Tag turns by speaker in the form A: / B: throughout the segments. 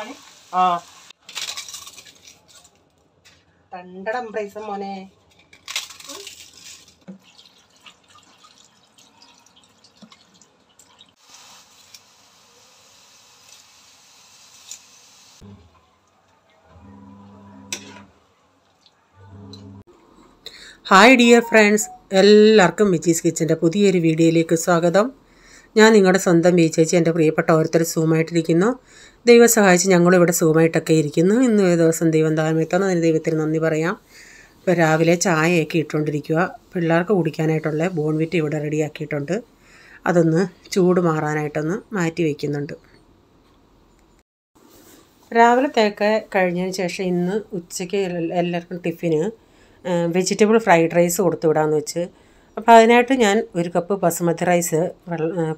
A: ആ രണ്ടടം പൈസ മോനെ. ഹായ് ഡിയർ ഫ്രണ്ട്സ്, എല്ലാവർക്കും മിച്ചീസ് കിച്ചൻ്റെ പുതിയൊരു വീഡിയോയിലേക്ക് സ്വാഗതം. ഞാൻ നിങ്ങളുടെ സ്വന്തം ബി ചേച്ചി. എൻ്റെ പ്രിയപ്പെട്ട ഓരോരുത്തർ സൂമായിട്ടിരിക്കുന്നു. ദൈവം സഹായിച്ച് ഞങ്ങളിവിടെ സൂമായിട്ടൊക്കെ ഇരിക്കുന്നു. ഇന്ന് ഒരു ദിവസം ദൈവം താഴ്മെത്തണം, അതിന് ദൈവത്തിന് നന്ദി പറയാം. ഇപ്പോൾ രാവിലെ ചായയൊക്കെ ഇട്ടുകൊണ്ടിരിക്കുക. പിള്ളേർക്ക് കുടിക്കാനായിട്ടുള്ള ബോൺവിറ്റ് ഇവിടെ റെഡിയാക്കിയിട്ടുണ്ട്. അതൊന്ന് ചൂട് മാറാനായിട്ടൊന്ന് മാറ്റി വയ്ക്കുന്നുണ്ട്. രാവിലത്തേക്ക് കഴിഞ്ഞതിന് ശേഷം ഇന്ന് ഉച്ചയ്ക്ക് എല്ലാവർക്കും ടിഫിന് വെജിറ്റബിൾ ഫ്രൈഡ് റൈസ് കൊടുത്തു വിടാമെന്ന് വെച്ച്. അപ്പോൾ അതിനായിട്ട് ഞാൻ ഒരു കപ്പ് ബസുമതി റൈസ്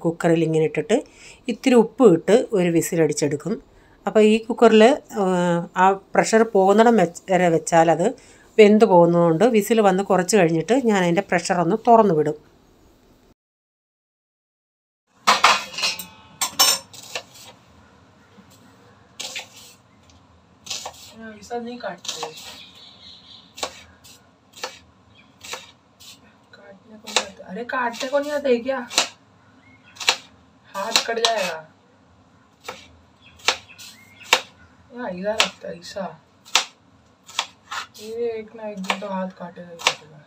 A: കുക്കറിൽ ഇങ്ങനെ ഇട്ടിട്ട് ഇത്തിരി ഉപ്പ് ഇട്ട് ഒരു വിസിലടിച്ചെടുക്കും. അപ്പോൾ ഈ കുക്കറിൽ ആ പ്രഷർ പോകുന്നിടം വരെ വെച്ചാൽ അത് വെന്ത് പോകുന്നതുകൊണ്ട് വിസിൽ വന്ന് കുറച്ച് കഴിഞ്ഞിട്ട് ഞാൻ അതിൻ്റെ പ്രഷർ ഒന്ന് തുറന്നു വിടും.
B: अरे काटने को नहीं आता है क्या? हाथ कट जाएगा। ऐसा लगता है ऐसा। ये एक ना एक दिन तो हाथ काटेगा ही काटेगा।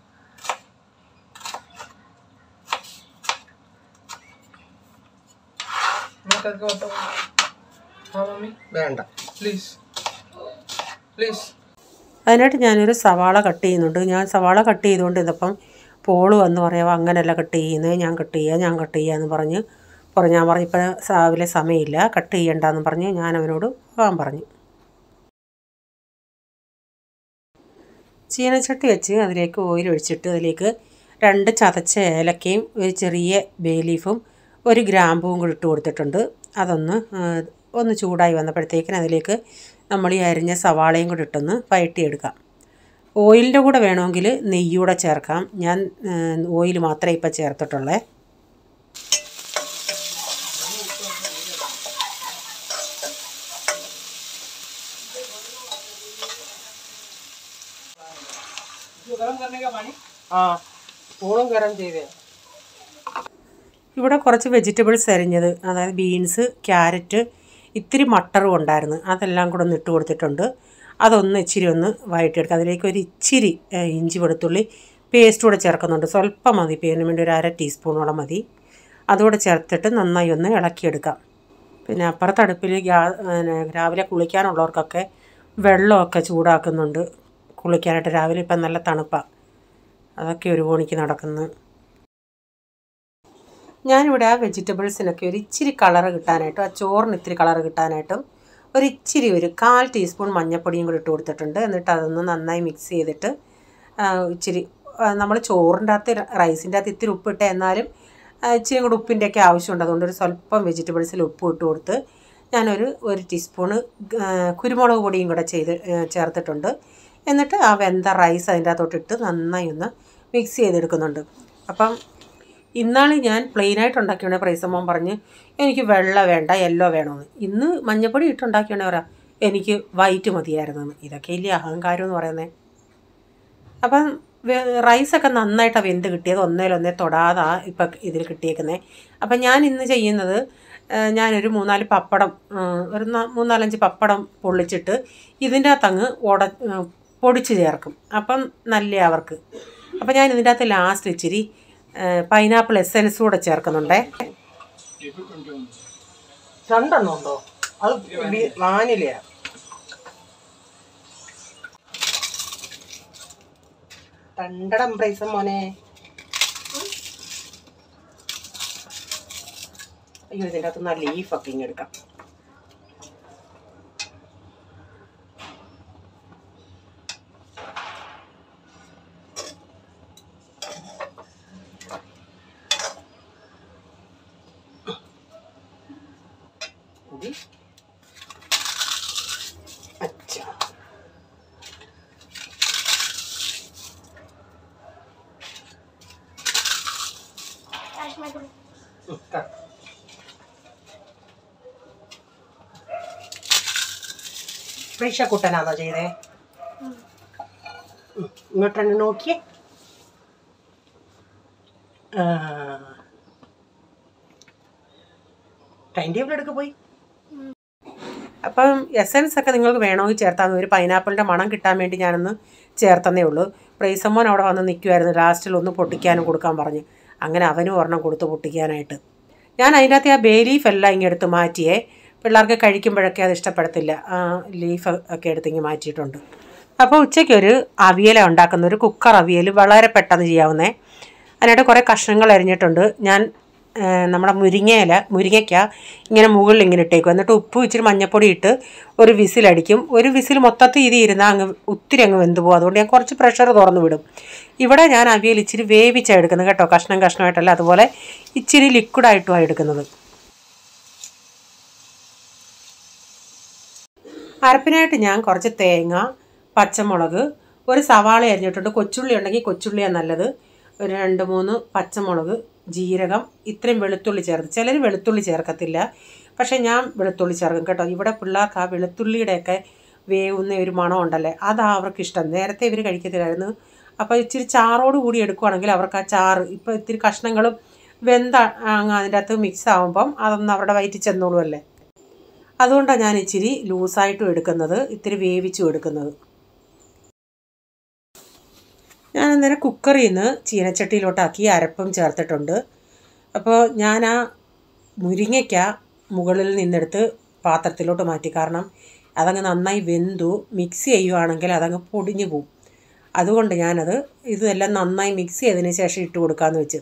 B: मैं करके बताऊँ? हाँ मम्मी
A: വേണ്ട
B: प्लीज प्लीज.
A: അതിനായിട്ട് ഞാനൊരു സവാള കട്ട് ചെയ്യുന്നുണ്ട്. ഞാൻ സവാള കട്ട് ചെയ്തുകൊണ്ട് ഇതപ്പം പോള് വന്ന് പറയാം അങ്ങനെയല്ല കട്ട് ചെയ്യുന്നത്, ഞാൻ കട്ട് ചെയ്യാമെന്ന് പറഞ്ഞ് ഞാൻ പറഞ്ഞു ഇപ്പം രാവിലെ സമയമില്ല, കട്ട് ചെയ്യണ്ടെന്ന് പറഞ്ഞ് ഞാൻ അവനോട് പോകാൻ പറഞ്ഞു. ചീനച്ചട്ടി വെച്ച് അതിലേക്ക് ഓയിൽ ഒഴിച്ചിട്ട് അതിലേക്ക് 2 ചതച്ച ഏലക്കയും ഒരു ചെറിയ ബേ ലീഫും ഒരു ഗ്രാമ്പുവും കൂടി ഇട്ട് കൊടുത്തിട്ടുണ്ട്. ഒന്ന് ചൂടായി വന്നപ്പോഴത്തേക്കിന് അതിലേക്ക് നമ്മൾ ഈ അരിഞ്ഞ സവാളയും കൂടി ഇട്ടൊന്ന് വഴറ്റിയെടുക്കാം. ഓയിലിൻ്റെ കൂടെ വേണമെങ്കിൽ നെയ്യൂടെ ചേർക്കാം. ഞാൻ ഓയിൽ മാത്രമേ ഇപ്പം ചേർത്തിട്ടുള്ളേ. സ്പൂണും ഗരം ചെയ്തേ. ഇവിടെ കുറച്ച് വെജിറ്റബിൾസ് അരിഞ്ഞത്, അതായത് ബീൻസ്, ക്യാരറ്റ്, ഇത്തിരി മട്ടറും ഉണ്ടായിരുന്നു. അതെല്ലാം കൂടെ ഒന്ന് ഇട്ട് കൊടുത്തിട്ടുണ്ട്. അതൊന്ന് ഇച്ചിരി ഒന്ന് വഴറ്റിയെടുക്കുക. അതിലേക്ക് ഒരു ഇച്ചിരി ഇഞ്ചി വെളുത്തുള്ളി പേസ്റ്റ് കൂടെ ചേർക്കുന്നുണ്ട്. സ്വല്പം മതി, പേരിന് വേണ്ടി ഒരു 1/2 ടീസ്പൂണോളം മതി. അതുകൂടെ ചേർത്തിട്ട് നന്നായി ഒന്ന് ഇളക്കിയെടുക്കാം. പിന്നെ അപ്പുറത്ത് അടുപ്പിൽ രാവിലെ കുളിക്കാനുള്ളവർക്കൊക്കെ വെള്ളമൊക്കെ ചൂടാക്കുന്നുണ്ട് കുളിക്കാനായിട്ട്. രാവിലെ ഇപ്പം നല്ല തണുപ്പാണ്, അതൊക്കെ ഒരു കോണിക്ക് നടക്കുന്നു. ഞാനിവിടെ ആ വെജിറ്റബിൾസിനൊക്കെ ഒരു ഇച്ചിരി കളറ് കിട്ടാനായിട്ടും ആ ചോറിന് ഇത്തിരി കളറ് കിട്ടാനായിട്ടും ഒരു 1/4 ടീസ്പൂൺ മഞ്ഞൾപ്പൊടിയും കൂടി ഇട്ട് കൊടുത്തിട്ടുണ്ട്. എന്നിട്ട് അതൊന്ന് നന്നായി മിക്സ് ചെയ്തിട്ട് ഇച്ചിരി നമ്മൾ ചോറിൻ്റെ അകത്ത് റൈസിൻ്റെ അകത്ത് ഇത്തിരി ഉപ്പിട്ട്, എന്നാലും ഇച്ചിരി കൂടി ഉപ്പിൻ്റെയൊക്കെ ആവശ്യമുണ്ട്. അതുകൊണ്ട് ഒരു സ്വല്പം വെജിറ്റബിൾസിൽ ഉപ്പ് ഇട്ട് കൊടുത്ത് ഞാനൊരു 1 ടീസ്പൂണ് കുരുമുളക് പൊടിയും കൂടെ ചേർത്തിട്ടുണ്ട്. എന്നിട്ട് ആ വെന്ത റൈസ് അതിൻ്റെ അകത്തോട്ടിട്ട് നന്നായി ഒന്ന് മിക്സ് ചെയ്തെടുക്കുന്നുണ്ട്. അപ്പം ഇന്നാൾ ഞാൻ പ്ലെയിനായിട്ട് ഉണ്ടാക്കിയോണേ പ്രൈസമ്മ പറഞ്ഞ് എനിക്ക് വെള്ള വേണ്ട, യെല്ലോ വേണമെന്ന്. ഇന്ന് മഞ്ഞപ്പൊടി ഇട്ടുണ്ടാക്കിയോണേ പറയാം എനിക്ക് വൈറ്റ് മതിയായിരുന്നെന്ന്. ഇതൊക്കെ ഇല്ലേ അഹങ്കാരം എന്ന് പറയുന്നത്. അപ്പം റൈസൊക്കെ നന്നായിട്ടാണ് വെന്ത് കിട്ടിയത്, ഒന്നേലൊന്നേ തൊടാതെ ഇപ്പം ഇതിൽ കിട്ടിയേക്കുന്നത്. അപ്പം ഞാൻ ഇന്ന് ചെയ്യുന്നത്, ഞാനൊരു 3-4 പപ്പടം, ഒരു 3-4-5 പപ്പടം പൊള്ളിച്ചിട്ട് ഇതിൻ്റെ അകത്തങ്ങ് പൊടിച്ച് ചേർക്കും. അപ്പം നല്ല അവർക്ക്. അപ്പം ഞാൻ ഇതിൻ്റെ അകത്ത് ലാസ്റ്റ് ഇച്ചിരി പൈനാപ്പിൾ എസൻസ് കൂടെ ചേർക്കുന്നുണ്ടേ. 2 ഉണ്ടോ? അത് വാനിലയാ. രണ്ടടം പ്രൈസ മോനെ. അയ്യോ, ഇതിൻ്റെ അകത്ത് നല്ല ലീഫൊക്കെ ഇങ്ങെടുക്കാം. अच्छा പ്രീഷക്കുട്ടനാണോ ചെയ്തേ? ഇങ്ങോട്ടൊന്ന് നോക്കിയേ. ടൈം ടേബിൾ എടുക്ക് പോയി. അപ്പം എസൻസ് ഒക്കെ നിങ്ങൾക്ക് വേണമെങ്കിൽ ചേർത്താൽ ഒരു പൈനാപ്പിളിൻ്റെ മണം കിട്ടാൻ വേണ്ടി ഞാനൊന്ന് ചേർത്തന്നേ ഉള്ളൂ. പ്രൈസമ്മോൻ അവിടെ വന്ന് നിൽക്കുമായിരുന്നു. ലാസ്റ്റിൽ ഒന്ന് പൊട്ടിക്കാനും കൊടുക്കാൻ പറഞ്ഞ്. അങ്ങനെ അവനും ഒരെണ്ണം കൊടുത്ത് പൊട്ടിക്കാനായിട്ട്. ഞാൻ അതിൻ്റെ അകത്ത് ആ ബേ ലീഫ് എല്ലാം ഇങ്ങെടുത്ത് മാറ്റിയേ. പിള്ളേർക്ക് കഴിക്കുമ്പോഴൊക്കെ അത് ഇഷ്ടപ്പെടത്തില്ല. ആ ലീഫ് ഒക്കെ എടുത്ത് ഇങ്ങനെ മാറ്റിയിട്ടുണ്ട്. അപ്പോൾ ഉച്ചയ്ക്ക് ഒരു അവിയലാണ് ഉണ്ടാക്കുന്ന. ഒരു കുക്കർ അവിയൽ വളരെ പെട്ടെന്ന് ചെയ്യാവുന്നേ. അതിനായിട്ട് കുറേ കഷ്ണങ്ങൾ അരിഞ്ഞിട്ടുണ്ട്. ഞാൻ നമ്മുടെ മുരിങ്ങയ്ക്ക ഇങ്ങനെ മുകളിൽ ഇങ്ങനെ ഇട്ടേക്കും. എന്നിട്ട് ഉപ്പ് ഇച്ചിരി മഞ്ഞപ്പൊടി ഇട്ട് ഒരു വിസിലടിക്കും. ഒരു വിസിൽ മൊത്തത്തിൽ ഇത് ഇരുന്നാൽ ഒത്തിരി അങ്ങ് വെന്ത് പോകും. അതുകൊണ്ട് ഞാൻ കുറച്ച് പ്രഷർ തുറന്ന് വിടും. ഇവിടെ ഞാൻ അവിയൽ ഇച്ചിരി വേവിച്ചാണ് എടുക്കുന്നത് കേട്ടോ. കഷ്ണമായിട്ടല്ല, അതുപോലെ ഇച്ചിരി ലിക്വിഡായിട്ടുമാണ് എടുക്കുന്നത്. അരപ്പിനായിട്ട് ഞാൻ കുറച്ച് തേങ്ങ, പച്ചമുളക്, ഒരു സവാള അരിഞ്ഞിട്ടുണ്ട്. കൊച്ചുള്ളി ഉണ്ടെങ്കിൽ കൊച്ചുള്ളിയാണ് നല്ലത്. ഒരു 2-3 പച്ചമുളക്, ജീരകം, ഇത്രയും വെളുത്തുള്ളി ചേർത്ത്. ചിലർ വെളുത്തുള്ളി ചേർക്കത്തില്ല, പക്ഷേ ഞാൻ വെളുത്തുള്ളി ചേർക്കും കേട്ടോ. ഇവിടെ പിള്ളേർക്ക് ആ വെളുത്തുള്ളിയുടെയൊക്കെ വേവുന്ന ഒരു മണം ഉണ്ടല്ലേ, അതാ അവർക്ക് ഇഷ്ടം. നേരത്തെ ഇവർ കഴിക്കത്തില്ലായിരുന്നു. അപ്പോൾ ഇച്ചിരി ചാറോട് കൂടി എടുക്കുകയാണെങ്കിൽ അവർക്ക് ആ ചാറ് ഇപ്പോൾ ഇത്തിരി കഷ്ണങ്ങളും അതിൻ്റെ അകത്ത് മിക്സ് ആകുമ്പം അതൊന്ന് അവരുടെ വയറ്റിൽ ചെന്നോളുമല്ലേ. അതുകൊണ്ടാണ് ഞാൻ ഇച്ചിരി ലൂസായിട്ടും എടുക്കുന്നത്, ഇത്തിരി വേവിച്ചും എടുക്കുന്നത്. ഞാൻ അന്നേരം കുക്കറിൽ നിന്ന് ചീനച്ചട്ടിയിലോട്ടാക്കി അരപ്പും ചേർത്തിട്ടുണ്ട്. അപ്പോൾ ഞാൻ ആ മുരിങ്ങയ്ക്ക മുകളിൽ നിന്നെടുത്ത് പാത്രത്തിലോട്ട് മാറ്റി. കാരണം അതങ്ങ് നന്നായി വെന്തു. മിക്സ് ചെയ്യുവാണെങ്കിൽ അതങ്ങ് പൊടിഞ്ഞു പോവും. അതുകൊണ്ട് ഇതെല്ലാം നന്നായി മിക്സ് ചെയ്തതിന് ശേഷം ഇട്ട് കൊടുക്കാമെന്ന് വെച്ച്.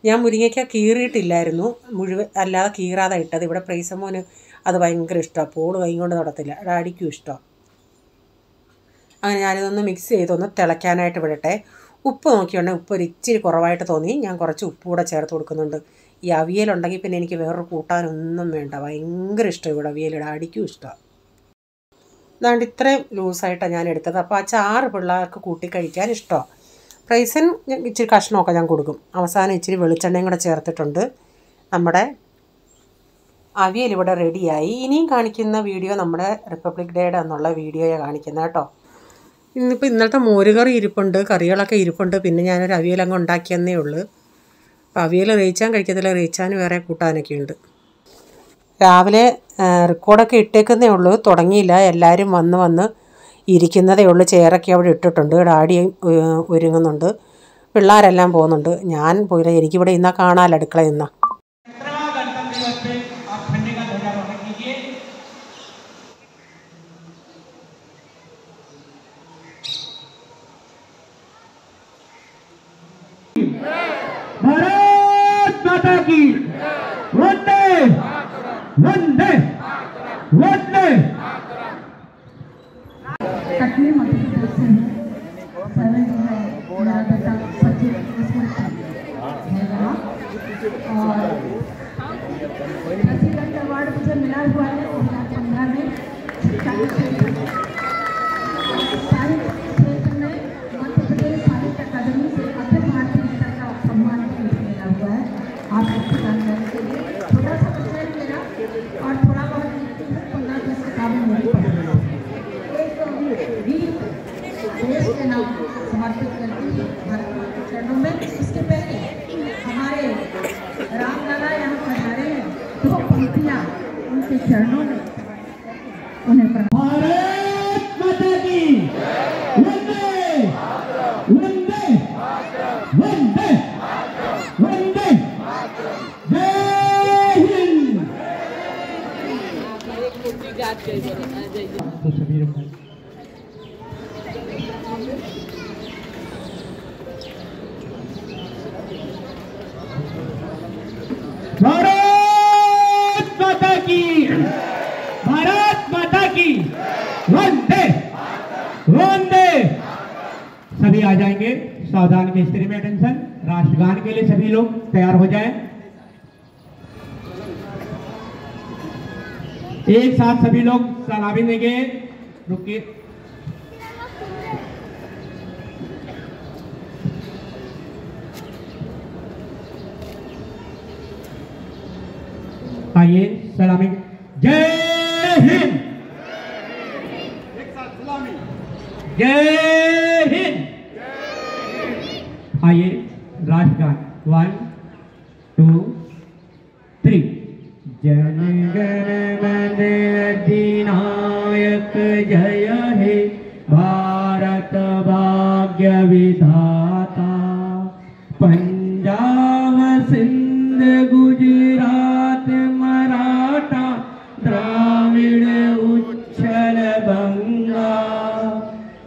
A: ഞാൻ മുരിങ്ങയ്ക്ക കീറിയിട്ടില്ലായിരുന്നു, മുഴുവൻ അല്ലാതെ കീറാതെ ഇട്ടത്. ഇവിടെ പ്രൈസമ്മോന് അത് ഭയങ്കര ഇഷ്ടമാണ്. പോട് കൈ കൊണ്ട് നടത്തില്ല, ഡാഡിക്കും ഇഷ്ടമാണ്. അങ്ങനെ ഞാനിതൊന്ന് മിക്സ് ചെയ്തൊന്ന് തിളയ്ക്കാനായിട്ട് വിടട്ടെ. ഉപ്പ് നോക്കിയുണ്ടെങ്കിൽ ഉപ്പ് ഒരു ഇച്ചിരി കുറവായിട്ട് തോന്നി. ഞാൻ കുറച്ച് ഉപ്പ് കൂടെ ചേർത്ത് കൊടുക്കുന്നുണ്ട്. ഈ അവിയലുണ്ടെങ്കിൽ പിന്നെ എനിക്ക് വേറൊരു കൂട്ടാനൊന്നും വേണ്ട. ഭയങ്കര ഇഷ്ടം ഇവിടെ അവിയൽ, ഡാഡിക്കും ഇഷ്ടമാണ്. അതുകൊണ്ട് ഇത്രയും ലൂസായിട്ടാണ് ഞാൻ എടുത്തത്. അപ്പോൾ ആ ചാറ് പിള്ളേർക്ക് കൂട്ടി കഴിക്കാൻ ഇഷ്ടമാണ്. പ്രൈസൻ ഇച്ചിരി കഷ്ണമൊക്കെ ഞാൻ കൊടുക്കും. അവസാനം ഇച്ചിരി വെളിച്ചെണ്ണയും കൂടെ ചേർത്തിട്ടുണ്ട്. നമ്മുടെ അവിയൽ ഇവിടെ റെഡിയായി. ഇനിയും കാണിക്കുന്ന വീഡിയോ നമ്മുടെ റിപ്പബ്ലിക് ഡേയുടെ എന്നുള്ള വീഡിയോയാണ് കാണിക്കുന്നത് കേട്ടോ. ഇന്നിപ്പോൾ ഇന്നലത്തെ മോരുകറി ഇരിപ്പുണ്ട്, കറികളൊക്കെ ഇരിപ്പുണ്ട്. പിന്നെ ഞാനൊരു അവിയലങ്ങ് ഉണ്ടാക്കിയെന്നേ ഉള്ളൂ. അപ്പോൾ അവിയൽ റേച്ചാൻ കഴിക്കത്തില്ല, റേച്ചാൻ വേറെ കൂട്ടാനൊക്കെ ഉണ്ട്. രാവിലെ റെക്കോർഡൊക്കെ ഇട്ടേക്കുന്നേ ഉള്ളൂ, തുടങ്ങിയില്ല. എല്ലാവരും വന്ന് ഇരിക്കുന്നതേ ഉള്ളൂ. ചെയറൊക്കെ അവിടെ ഇട്ടിട്ടുണ്ട്. ഡാഡി ഒരുങ്ങുന്നുണ്ട്, പിള്ളേരെല്ലാം പോകുന്നുണ്ട്. ഞാൻ പോയില്ല, എനിക്കിവിടെ ഇന്നാ കാണാമല്ലോ അടുക്കള ഇന്നാ.
C: भारत माता की वंदे वंदे वंदे।
D: कटनी मध्य प्रदेश से सेवन जो है मेरा बेटा 25 है यहाँ, और प्रेसिडेंट अवार्ड मुझे मिला हुआ है 2015 में। साहित्य क्षेत्र में मध्य प्रदेश साहित्य अकादमी से अखिल भारतीय नेता का सम्मान मिला हुआ है। आप सबको जानकारी के लिए छोटा सा परिचय मेरा, और थोड़ा बहुत 15-20 किताबें मेरी पढ़ी है। एक गीत देश के नाम समर्पित करती हूँ भारत माता के चरणों में। इसके पहले हमारे रामलाला यहाँ पधारे हैं, 2 पंक्तियाँ उनके चरणों में उन्हें
C: भारत माता की वंदे वंदे वंदे वंदे जय हिंद। भारत माता की वंदे वंदे। सभी आ जाएंगे। सावधान में स्त्री में अटेंशन। राष्ट्रगान के लिए सभी लोग तैयार हो जाएं। एक साथ सभी लोग सलामी देंगे। रुकिए। आइए सलामी। जय हिंद। जय हिंद। आइए राष्ट्रगान 1 2 3। जन गण मन अधिनायक जय हे भारत भाग्य विधाता। पंजाब सिंध गुजरात मराठा द्राविड़ उच्छल बंगा।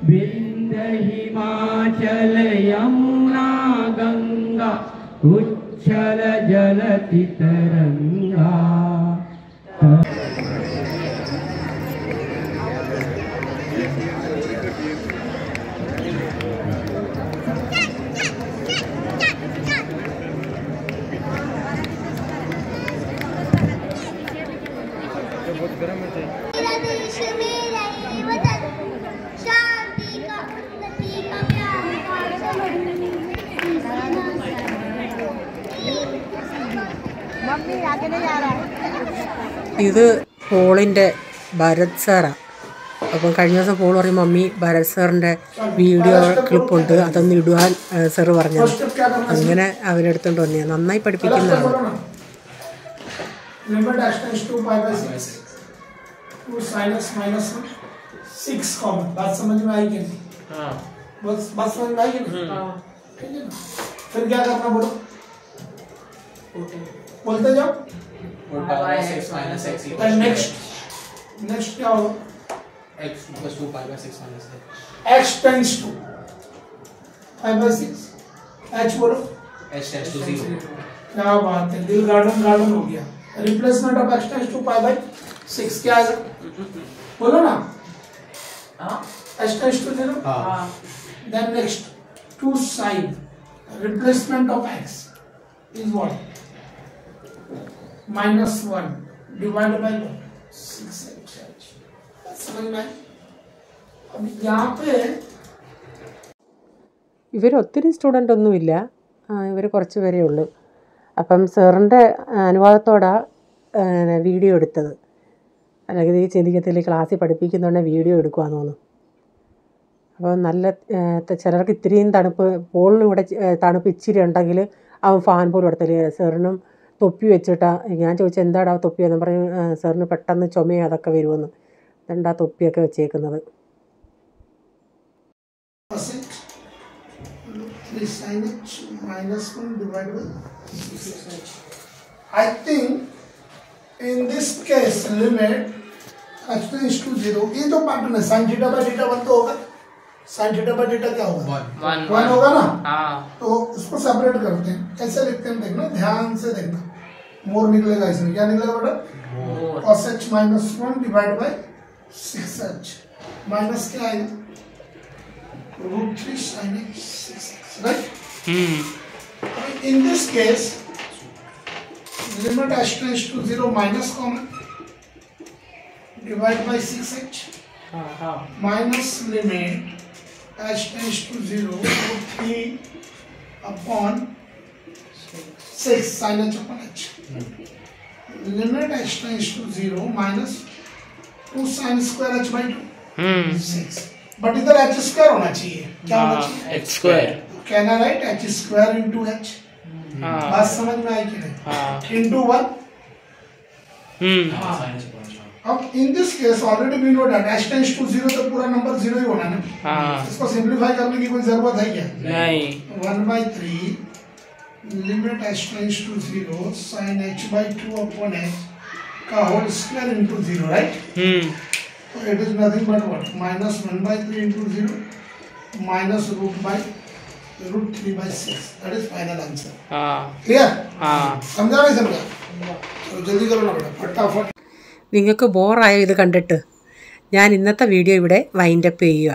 C: विंध्य हिमाचल यमुना गंगा उच्छल जलति तरंगा।
A: ഇത് പോളിൻ്റെ ഭരത് സാറാണ്. അപ്പം കഴിഞ്ഞ ദിവസം പോൾ പറയും മമ്മി ഭരത് സാറിൻ്റെ വീഡിയോ ക്ലിപ്പുണ്ട് അതൊന്ന് ഇടുവാൻ സാറ് പറഞ്ഞത്. അങ്ങനെ അവരെടുത്തോണ്ട് വന്നേ. നന്നായി പഠിപ്പിക്കുന്നതാണ്.
E: बोलते जाओ। नेक्स्ट क्या होगा? x + 2 pi / 6 - x tends to 5/6। h बोलो। h tends to 0। क्या बात है, दिल गार्डन हो गया। Replacement of x tends to π/6 क्या आएगा? बोलो ना। h tends to 0। Then next 2 sin replacement of x is what? -1 divided by 6h। समझ में? अब यहाँ पे
A: ഇവർ ഒത്തിരി സ്റ്റുഡൻ്റ് ഒന്നുമില്ല, ഇവർ കുറച്ച് പേരേ ഉള്ളൂ. അപ്പം സാറിൻ്റെ അനുവാദത്തോടാണ് വീഡിയോ എടുത്തത്. അല്ലെങ്കിൽ ഈ ചിന്തിക്കത്തിൽ ക്ലാസ്സിൽ പഠിപ്പിക്കുന്നുണ്ടെങ്കിൽ വീഡിയോ എടുക്കുവാന്ന് തോന്നുന്നു. അപ്പോൾ നല്ല ചിലർക്ക് ഇത്തിരിയും തണുപ്പ്, പോളിനും കൂടെ തണുപ്പ് ഇച്ചിരി ഉണ്ടെങ്കിൽ അവൻ ഫാൻ പോലും എടുത്തില്ല. സാറിനും തൊപ്പി വെച്ചിട്ടാണ്. ഞാൻ ചോദിച്ചാൽ എന്താടാ തൊപ്പിയെന്ന് പറയും. സാറിന് പെട്ടെന്ന് ചുമയോ അതൊക്കെ വരുമെന്ന്. എന്താ തൊപ്പിയൊക്കെ വെച്ചേക്കുന്നത്.
E: I think in this case limit x tends to 0 ये तो पार्ट में sin थीटा बाय थीटा 1 तो होगा। sin थीटा बाय थीटा क्या होगा? 1 होगा ना। तो इसको सेपरेट करते हैं। कैसे लिखते हैं देखना, ध्यान से देखना। मोर निकलेगा इसमें। क्या निकलेगा बेटा? cos h - 1 divide by 6h minus क्या आएगा? √3 sin h 6h, right? In this case limit h tends to 0 minus common divide by 6h minus limit h tends to 0 √3 upon 6 sin h upon h। limit h tends to 0 minus 2 sin square h by 2 6। But इधर h square होना चाहिए। क्या होना चाहिए?
B: h square.
E: Can I write h square into h? बात समझ में आई कि नहीं? into 1। अब in this case already we know that h tends to 0 तो पूरा नंबर 0 ही होना है ना। इसको सिंपलीफाई करने की कोई जरूरत है क्या?
B: नहीं।
E: 1/3 limit h tends to 0 sin h by 2 upon h का whole square into 0, right? So it is nothing but what? -1/3 into 0 minus √3/6। That is final answer। Clear? समझा नहीं समझा? तो जल्दी करो ना बेटा, फटाफट।
A: നിങ്ങൾക്ക് ബോറായോ ഇത് കണ്ടിട്ട്? ഞാൻ ഇന്നത്തെ വീഡിയോ ഇവിടെ വൈൻഡപ്പ് ചെയ്യുക.